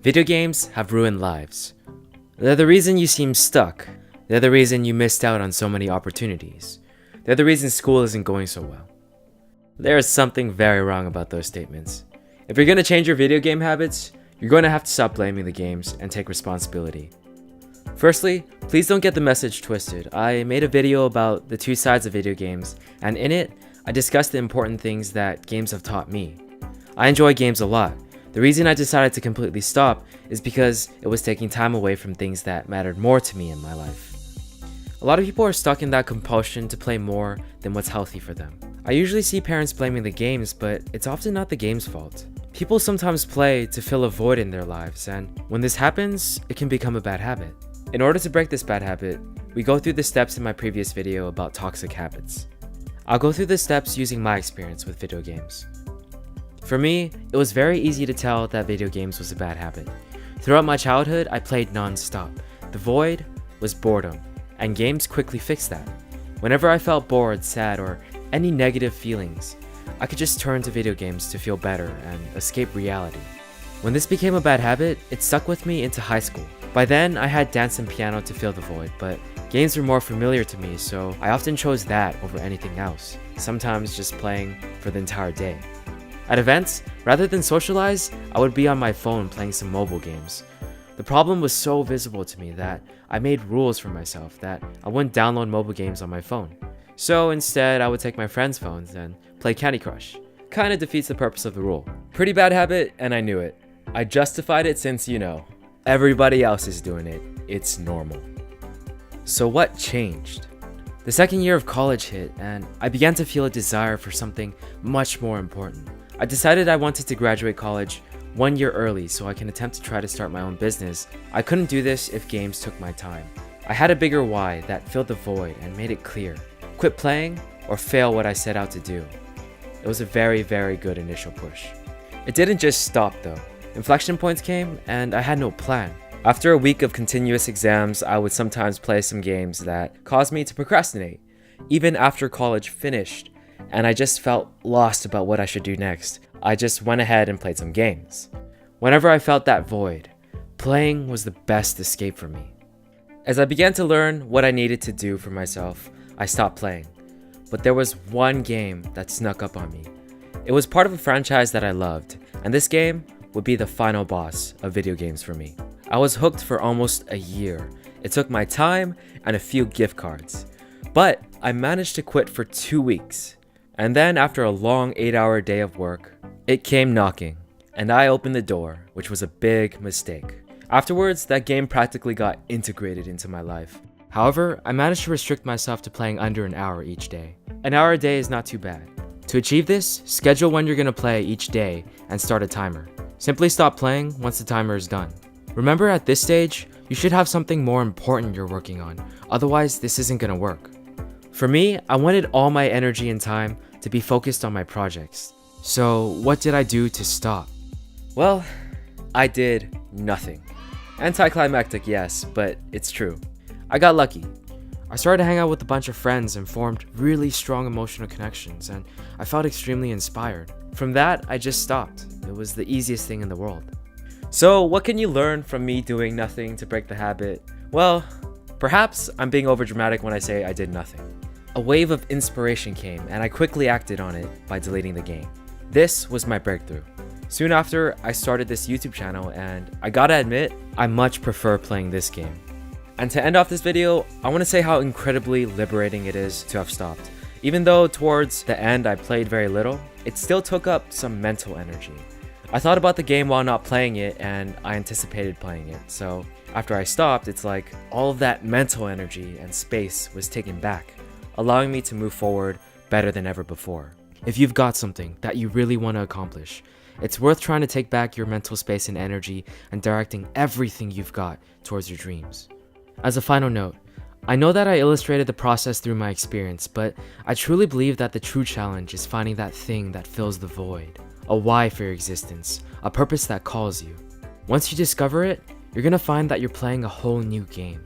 Video games have ruined lives. They're the reason you seem stuck. They're the reason you missed out on so many opportunities. They're the reason school isn't going so well. There is something very wrong about those statements. If you're going to change your video game habits, you're going to have to stop blaming the games and take responsibility. Firstly, please don't get the message twisted. I made a video about the two sides of video games, and in it, I discussed the important things that games have taught me. I enjoy games a lot. The reason I decided to completely stop is because it was taking time away from things that mattered more to me in my life. A lot of people are stuck in that compulsion to play more than what's healthy for them. I usually see parents blaming the games, but it's often not the game's fault. People sometimes play to fill a void in their lives, and when this happens, it can become a bad habit. In order to break this bad habit, we go through the steps in my previous video about toxic habits. I'll go through the steps using my experience with video games. For me, it was very easy to tell that video games was a bad habit. Throughout my childhood, I played non-stop. The void was boredom, and games quickly fixed that. Whenever I felt bored, sad, or any negative feelings, I could just turn to video games to feel better and escape reality. When this became a bad habit, it stuck with me into high school. By then, I had dance and piano to fill the void, but games were more familiar to me, so I often chose that over anything else, sometimes just playing for the entire day. At events, rather than socialize, I would be on my phone playing some mobile games. The problem was so visible to me that I made rules for myself that I wouldn't download mobile games on my phone. So instead, I would take my friends' phones and play Candy Crush. Kinda defeats the purpose of the rule. Pretty bad habit, and I knew it. I justified it since, everybody else is doing it. It's normal. So what changed? The second year of college hit, and I began to feel a desire for something much more important. I decided I wanted to graduate college 1 year early so I can attempt to try to start my own business. I couldn't do this if games took my time. I had a bigger why that filled the void and made it clear. Quit playing or fail what I set out to do. It was a very, very good initial push. It didn't just stop though. Inflection points came and I had no plan. After a week of continuous exams, I would sometimes play some games that caused me to procrastinate, even after college finished, and I just felt lost about what I should do next. I just went ahead and played some games. Whenever I felt that void, playing was the best escape for me. As I began to learn what I needed to do for myself, I stopped playing. But there was one game that snuck up on me. It was part of a franchise that I loved, and this game would be the final boss of video games for me. I was hooked for almost a year. It took my time and a few gift cards. But I managed to quit for 2 weeks. And then after a long 8-hour day of work, it came knocking, and I opened the door, which was a big mistake. Afterwards, that game practically got integrated into my life. However, I managed to restrict myself to playing under an hour each day. An hour a day is not too bad. To achieve this, schedule when you're going to play each day and start a timer. Simply stop playing once the timer is done. Remember, at this stage, you should have something more important you're working on, otherwise this isn't going to work. For me, I wanted all my energy and time to be focused on my projects. So what did I do to stop? Well, I did nothing. Anticlimactic, yes, but it's true. I got lucky. I started to hang out with a bunch of friends and formed really strong emotional connections, and I felt extremely inspired. From that, I just stopped. It was the easiest thing in the world. So what can you learn from me doing nothing to break the habit? Well, perhaps I'm being overdramatic when I say I did nothing. A wave of inspiration came, and I quickly acted on it by deleting the game. This was my breakthrough. Soon after, I started this YouTube channel, and I gotta admit, I much prefer playing this game. And to end off this video, I want to say how incredibly liberating it is to have stopped. Even though towards the end I played very little, it still took up some mental energy. I thought about the game while not playing it, and I anticipated playing it. So after I stopped, it's like all of that mental energy and space was taken back, allowing me to move forward better than ever before. If you've got something that you really want to accomplish, it's worth trying to take back your mental space and energy and directing everything you've got towards your dreams. As a final note, I know that I illustrated the process through my experience, but I truly believe that the true challenge is finding that thing that fills the void, a why for your existence, a purpose that calls you. Once you discover it, you're gonna find that you're playing a whole new game.